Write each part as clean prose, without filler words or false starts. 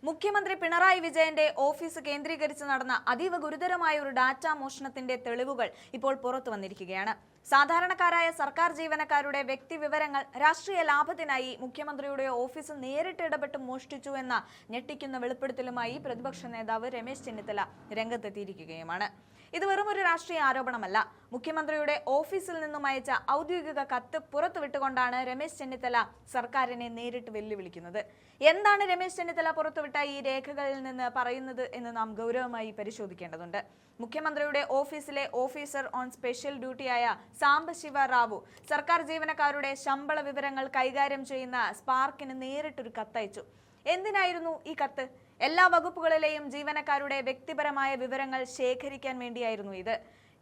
മുഖ്യമന്ത്രി പിണറായി വിജയന്റെ ഓഫീസ് കേന്ദ്രീകരിച്ച് നടന്ന അതീവ ഗുരുതരമായ ഒരു ഡാറ്റാ മോഷണത്തിന്റെ തെളിവുകൾ ഇപ്പോൾ പുറത്തു വന്നിരിക്കുകയാണ്. സാധാരണക്കാരായ സർക്കാർ ജീവനക്കാരുടെ വ്യക്തിവിവരങ്ങൾ രാഷ്ട്രീയ ലാഭത്തിനായി മുഖ്യമന്ത്രിയുടെ ഓഫീസ് നേരിട്ട് ഇടപെട്ട് മോഷ്ടിച്ചു എന്ന ഞെട്ടിക്കുന്ന വെളിപ്പെടുത്തലുമായി പ്രതിപക്ഷ നേതാവ് രമേശ് ചെന്നിത്തല രംഗത്തെത്തിയിരിക്കുകയുമാണ്. ഇത് വെറും ഒരു രാഷ്ട്രീയ ആരോപണമല്ല. മുഖ്യമന്ത്രിയുടെ ഓഫീസിൽ നിന്നും അയച്ച ഔദ്യോഗിക കത്ത് പുറത്തുവിട്ടുകൊണ്ടാണ് രമേശ് ചെന്നിത്തല സർക്കാരിനെ നേരിട്ട് വെല്ലുവിളിക്കുന്നത്. എന്താണ് രമേശ് ചെന്നിത്തല പുറത്തുവിട്ട ഈ രേഖകളിൽ നിന്ന് പറയുന്നത് എന്ന് നാം ഗൗരവമായി പരിശോധിക്കേണ്ടതുണ്ട്. മുഖ്യമന്ത്രിയുടെ ഓഫീസിലെ ഓഫീസർ ഓൺ സ്പെഷ്യൽ ഡ്യൂട്ടിയായ സാംബശിവ റാവു സർക്കാർ ജീവനക്കാരുടെ ശമ്പള വിവരങ്ങൾ കൈകാര്യം ചെയ്യുന്ന സ്പാർക്കിന് നേരിട്ടൊരു കത്തയച്ചു. എന്തിനായിരുന്നു ഈ കത്ത്? എല്ലാ വകുപ്പുകളിലെയും ജീവനക്കാരുടെ വ്യക്തിപരമായ വിവരങ്ങൾ ശേഖരിക്കാൻ വേണ്ടിയായിരുന്നു ഇത്.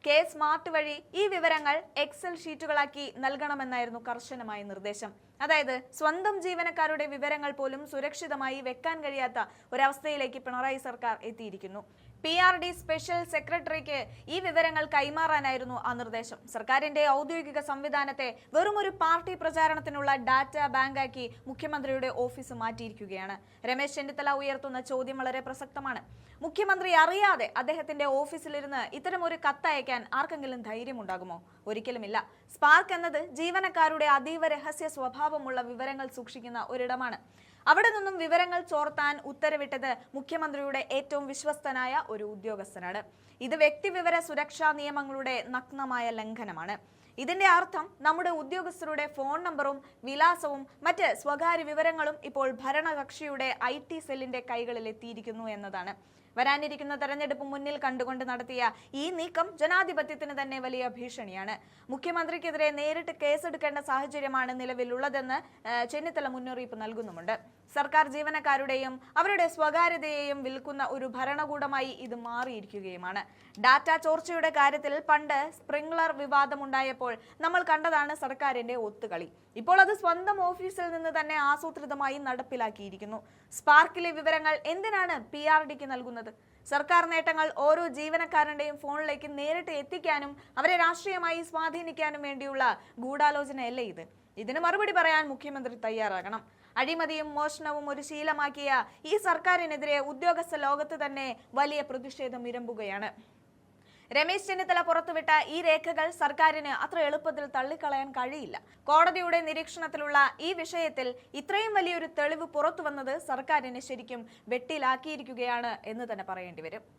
കെ സ്മാർട്ട് വഴി ഈ വിവരങ്ങൾ എക്സൽ ഷീറ്റുകളാക്കി നൽകണമെന്നായിരുന്നു കർശനമായ നിർദ്ദേശം. അതായത് സ്വന്തം ജീവനക്കാരുടെ വിവരങ്ങൾ പോലും സുരക്ഷിതമായി വെക്കാൻ കഴിയാത്ത ഒരവസ്ഥയിലേക്ക് പിണറായി സർക്കാർ എത്തിയിരിക്കുന്നു. PRD സ്പെഷ്യൽ സെക്രട്ടറിക്ക് ഈ വിവരങ്ങൾ കൈമാറാനായിരുന്നു ആ നിർദ്ദേശം. സർക്കാരിന്റെ ഔദ്യോഗിക സംവിധാനത്തെ വെറും ഒരു പാർട്ടി പ്രചാരണത്തിനുള്ള ഡാറ്റാ ബാങ്കാക്കി മുഖ്യമന്ത്രിയുടെ ഓഫീസ് മാറ്റിയിരിക്കുകയാണ്. രമേശ് ചെന്നിത്തല ഉയർത്തുന്ന ചോദ്യം വളരെ പ്രസക്തമാണ്. മുഖ്യമന്ത്രി അറിയാതെ അദ്ദേഹത്തിന്റെ ഓഫീസിലിരുന്ന് ഇത്തരം ഒരു കത്തയക്കാൻ ആർക്കെങ്കിലും ധൈര്യമുണ്ടാകുമോ? ഒരിക്കലുമില്ല. സ്പാർക്ക് എന്നത് ജീവനക്കാരുടെ അതീവ രഹസ്യ സ്വഭാവമുള്ള വിവരങ്ങൾ സൂക്ഷിക്കുന്ന ഒരിടമാണ്. അവിടെ നിന്നും വിവരങ്ങൾ ചോർത്താൻ ഉത്തരവിട്ടത് മുഖ്യമന്ത്രിയുടെ ഏറ്റവും വിശ്വസ്തനായ ഒരു ഉദ്യോഗസ്ഥനാണ്. ഇത് വ്യക്തിവിവര സുരക്ഷാ നിയമങ്ങളുടെ നഗ്നമായ ലംഘനമാണ്. ഇതിന്റെ അർത്ഥം നമ്മുടെ ഉദ്യോഗസ്ഥരുടെ ഫോൺ നമ്പറും വിലാസവും മറ്റ് സ്വകാര്യ വിവരങ്ങളും ഇപ്പോൾ ഭരണകക്ഷിയുടെ IT സെല്ലിന്റെ കൈകളിൽ എത്തിയിരിക്കുന്നു എന്നതാണ്. വരാനിരിക്കുന്ന തെരഞ്ഞെടുപ്പ് മുന്നിൽ കണ്ടുകൊണ്ട് നടത്തിയ ഈ നീക്കം ജനാധിപത്യത്തിന് തന്നെ വലിയ ഭീഷണിയാണ്. മുഖ്യമന്ത്രിക്കെതിരെ നേരിട്ട് കേസെടുക്കേണ്ട സാഹചര്യമാണ് നിലവിലുള്ളതെന്ന് ചെന്നിത്തല മുന്നറിയിപ്പ് നൽകുന്നുമുണ്ട്. സർക്കാർ ജീവനക്കാരുടെയും അവരുടെ സ്വകാര്യതയെയും വിൽക്കുന്ന ഒരു ഭരണകൂടമായി ഇത് മാറിയിരിക്കുകയുമാണ്. ഡാറ്റ ചോർച്ചയുടെ കാര്യത്തിൽ പണ്ട് സ്പ്രിംഗ്ലർ വിവാദമുണ്ടായപ്പോൾ നമ്മൾ കണ്ടതാണ് സർക്കാരിന്റെ ഒത്തുകളി. ഇപ്പോൾ അത് സ്വന്തം ഓഫീസിൽ നിന്ന് തന്നെ ആസൂത്രിതമായി നടപ്പിലാക്കിയിരിക്കുന്നു. സ്പാർക്കിലെ വിവരങ്ങൾ എന്തിനാണ് PRDക്ക് നൽകുന്നത്? സർക്കാർ നേട്ടങ്ങൾ ഓരോ ജീവനക്കാരന്റെയും ഫോണിലേക്ക് നേരിട്ട് എത്തിക്കാനും അവരെ രാഷ്ട്രീയമായി സ്വാധീനിക്കാനും വേണ്ടിയുള്ള ഗൂഢാലോചനയല്ലേ ഇത്? ഇതിന് മറുപടി പറയാൻ മുഖ്യമന്ത്രി തയ്യാറാകണം. അഴിമതിയും മോഷണവും ഒരു ശീലമാക്കിയ ഈ സർക്കാരിനെതിരെ ഉദ്യോഗസ്ഥ ലോകത്ത് തന്നെ വലിയ പ്രതിഷേധം ഇരമ്പുകയാണ്. രമേശ് ചെന്നിത്തല പുറത്തുവിട്ട ഈ രേഖകൾ സർക്കാരിന് അത്ര എളുപ്പത്തിൽ തള്ളിക്കളയാൻ കഴിയില്ല. കോടതിയുടെ നിരീക്ഷണത്തിലുള്ള ഈ വിഷയത്തിൽ ഇത്രയും വലിയൊരു തെളിവ് പുറത്തു വന്നത് സർക്കാരിനെ ശരിക്കും വെട്ടിലാക്കിയിരിക്കുകയാണ് എന്ന് തന്നെ പറയേണ്ടി വരും.